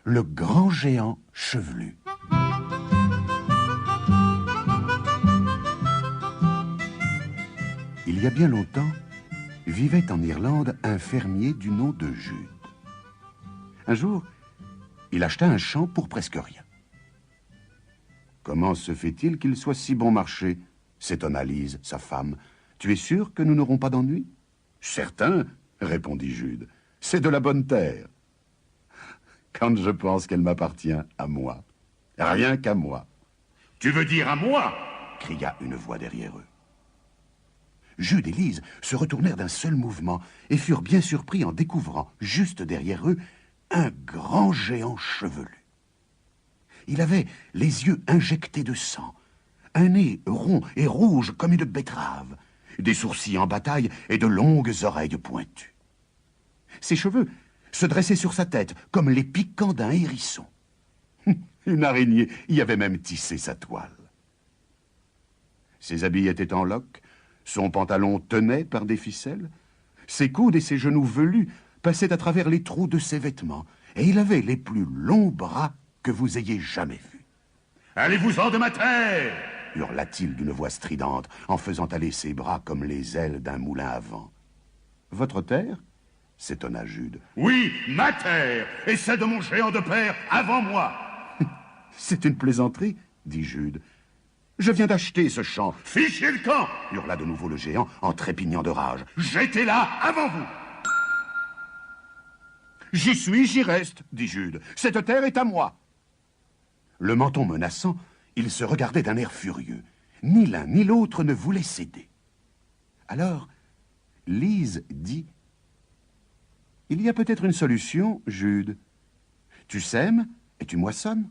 le grand géant chevelu. Il y a bien longtemps, vivait en Irlande un fermier du nom de Jude. Un jour, il acheta un champ pour presque rien. Comment se fait-il qu'il soit si bon marché? S'étonna Lise, sa femme. Tu es sûr que nous n'aurons pas d'ennui? Certain, répondit Jude. C'est de la bonne terre. Quand je pense qu'elle m'appartient à moi, rien qu'à moi. Tu veux dire à moi? Cria une voix derrière eux. Jude et Lise se retournèrent d'un seul mouvement et furent bien surpris en découvrant, juste derrière eux, un grand géant chevelu. Il avait les yeux injectés de sang, un nez rond et rouge comme une betterave, des sourcils en bataille et de longues oreilles pointues. Ses cheveux se dressaient sur sa tête comme les piquants d'un hérisson. Une araignée y avait même tissé sa toile. Ses habits étaient en loques, son pantalon tenait par des ficelles, ses coudes et ses genoux velus passaient à travers les trous de ses vêtements, et il avait les plus longs bras que vous ayez jamais vus. « Allez-vous-en de ma terre !» hurla-t-il d'une voix stridente, en faisant aller ses bras comme les ailes d'un moulin à vent. « Votre terre » s'étonna Jude. « Oui, ma terre, et celle de mon géant de père avant moi !»« C'est une plaisanterie, » dit Jude. « Je viens d'acheter ce champ. »« Fichez le camp !» hurla de nouveau le géant en trépignant de rage. « J'étais là avant vous !»« J'y suis, j'y reste, » dit Jude. « Cette terre est à moi. » Le menton menaçant, ils se regardaient d'un air furieux. Ni l'un ni l'autre ne voulait céder. Alors, Lise dit: « Il y a peut-être une solution, Jude. Tu sèmes et tu moissonnes.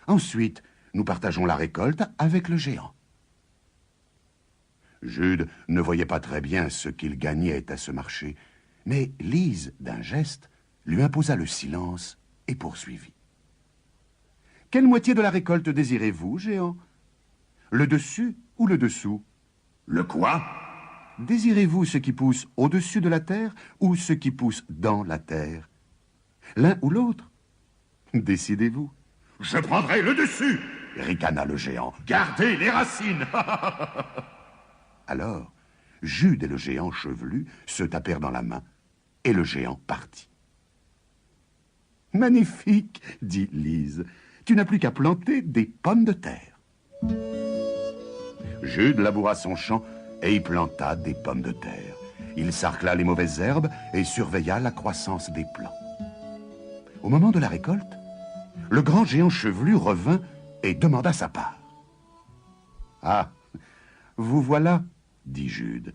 Ensuite, nous partageons la récolte avec le géant. » Jude ne voyait pas très bien ce qu'il gagnait à ce marché, mais Lise, d'un geste, lui imposa le silence et poursuivit. « Quelle moitié de la récolte désirez-vous, géant? Le dessus ou le dessous? »« Le quoi? » ?»« Désirez-vous ce qui pousse au-dessus de la terre ou ce qui pousse dans la terre? L'un ou l'autre? Décidez-vous. »« Je prendrai le dessus !» ricana le géant. « Gardez les racines !» Alors, Jude et le géant chevelu se tapèrent dans la main, et le géant partit. « Magnifique, dit Lise. Tu n'as plus qu'à planter des pommes de terre. » Jude laboura son champ et y planta des pommes de terre. Il sarcla les mauvaises herbes et surveilla la croissance des plants. Au moment de la récolte, le grand géant chevelu revint et demanda sa part. « Ah, vous voilà, dit Jude.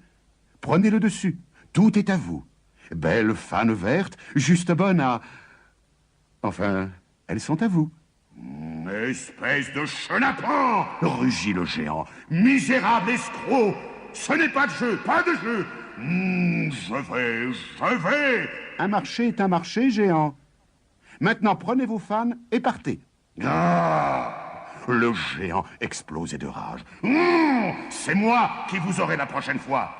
Prenez le dessus, tout est à vous. Belles fanes vertes, juste bonnes à... Enfin, elles sont à vous. » « Espèce de chenapan !» rugit le géant. « Misérable escroc! Ce n'est pas de jeu, pas de jeu! Je vais... » Un marché est un marché, géant. Maintenant, prenez vos fans et partez. Ah! Le géant explosait de rage. C'est moi qui vous aurai la prochaine fois.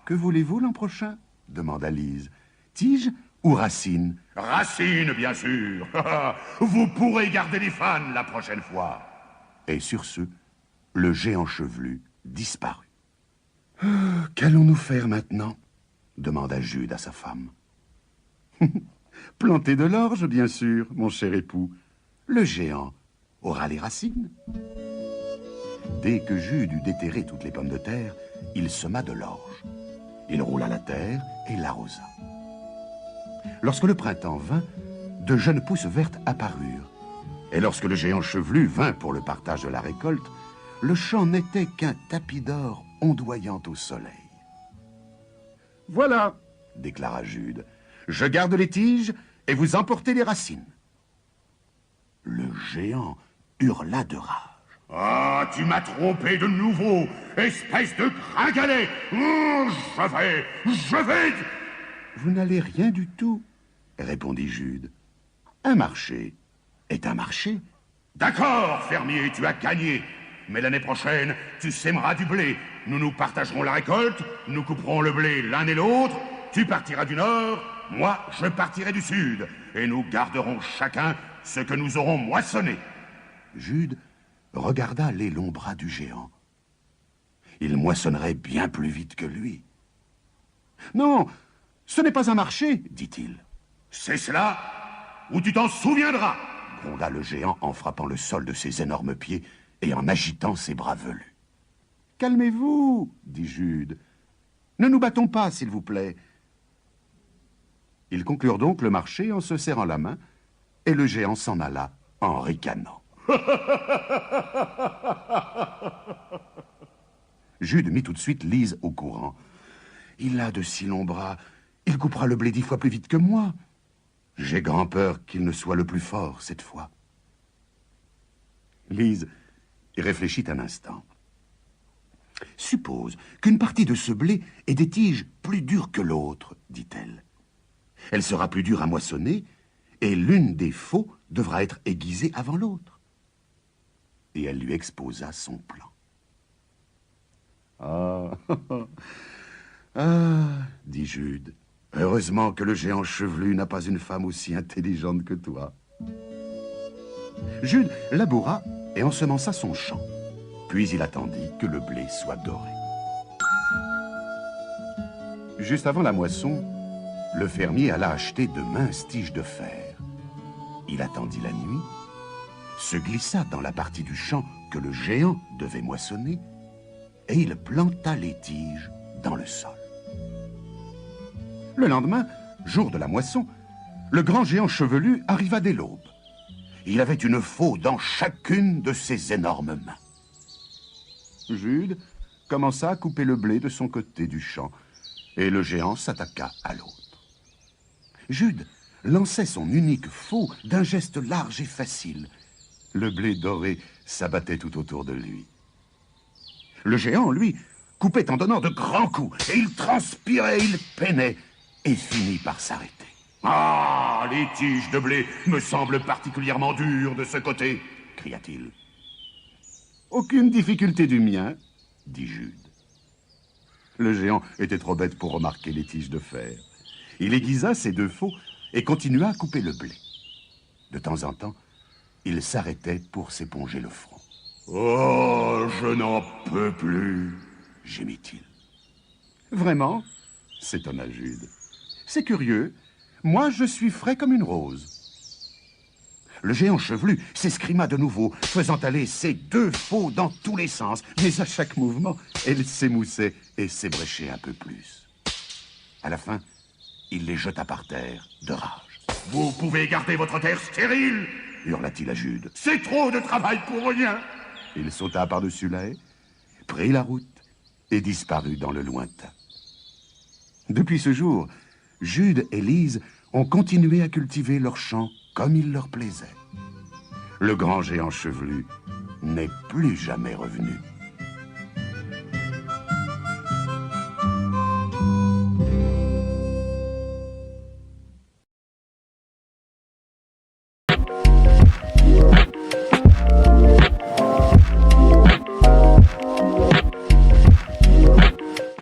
Que voulez-vous l'an prochain? Demanda Lise. Tige ou racine? Racine, bien sûr. Vous pourrez garder les fans la prochaine fois. Et sur ce, le géant chevelu disparut. Qu'allons-nous faire maintenant? Demanda Jude à sa femme. Planter de l'orge, bien sûr, mon cher époux. Le géant aura les racines. Dès que Jude eut déterré toutes les pommes de terre, il sema de l'orge. Il roula la terre et l'arrosa. Lorsque le printemps vint, de jeunes pousses vertes apparurent. Et lorsque le géant chevelu vint pour le partage de la récolte, le champ n'était qu'un tapis d'or ondoyant au soleil. « Voilà, déclara Jude, je garde les tiges et vous emportez les racines. » Le géant hurla de rage. « Ah, tu m'as trompé de nouveau, espèce de gringalet! Je vais... » Vous n'allez rien du tout, répondit Jude. Un marché est un marché. D'accord, fermier, tu as gagné. Mais l'année prochaine, tu sèmeras du blé. Nous nous partagerons la récolte, nous couperons le blé l'un et l'autre, tu partiras du nord, moi, je partirai du sud. Et nous garderons chacun ce que nous aurons moissonné. Jude regarda les longs bras du géant. Il moissonnerait bien plus vite que lui. « Non, ce n'est pas un marché, dit-il. »« C'est cela, ou tu t'en souviendras !» gronda le géant en frappant le sol de ses énormes pieds et en agitant ses bras velus. « Calmez-vous, dit Jude. Ne nous battons pas, s'il vous plaît. » Ils conclurent donc le marché en se serrant la main, et le géant s'en alla en ricanant. Jude mit tout de suite Lise au courant. « Il a de si longs bras, il coupera le blé 10 fois plus vite que moi. J'ai grand peur qu'il ne soit le plus fort cette fois. » Lise y réfléchit un instant. « Suppose qu'une partie de ce blé ait des tiges plus dures que l'autre, dit-elle. Elle sera plus dure à moissonner, et l'une des faux devra être aiguisée avant l'autre. » Et elle lui exposa son plan. « Ah, ah, dit Jude, heureusement que le géant chevelu n'a pas une femme aussi intelligente que toi. » Jude laboura et ensemença son champ. Puis il attendit que le blé soit doré. Juste avant la moisson, le fermier alla acheter de minces tiges de fer. Il attendit la nuit, se glissa dans la partie du champ que le géant devait moissonner, et il planta les tiges dans le sol. Le lendemain, jour de la moisson, le grand géant chevelu arriva dès l'aube. Il avait une faux dans chacune de ses énormes mains. Jude commença à couper le blé de son côté du champ, et le géant s'attaqua à l'autre. Jude lançait son unique faux d'un geste large et facile. Le blé doré s'abattait tout autour de lui. Le géant, lui, coupait en donnant de grands coups, et il transpirait, il peinait, et finit par s'arrêter. « Ah, les tiges de blé me semblent particulièrement dures de ce côté !» cria-t-il. « Aucune difficulté du mien, » dit Jude. Le géant était trop bête pour remarquer les tiges de fer. Il aiguisa ses deux faux et continua à couper le blé. De temps en temps, il s'arrêtait pour s'éponger le front. « Oh, je n'en peux plus !» gémit-il. « Vraiment ?» s'étonna Jude. « C'est curieux. Moi, je suis frais comme une rose. » Le géant chevelu s'escrima de nouveau, faisant aller ses deux faux dans tous les sens, mais à chaque mouvement, elle s'émoussait et s'ébréchait un peu plus. À la fin, il les jeta par terre, de rage. « Vous pouvez garder votre terre stérile !» hurla-t-il à Jude. « C'est trop de travail pour rien !» Il sauta par-dessus la haie, prit la route et disparut dans le lointain. Depuis ce jour, Jude et Lise ont continué à cultiver leurs champs comme il leur plaisait. Le grand géant chevelu n'est plus jamais revenu.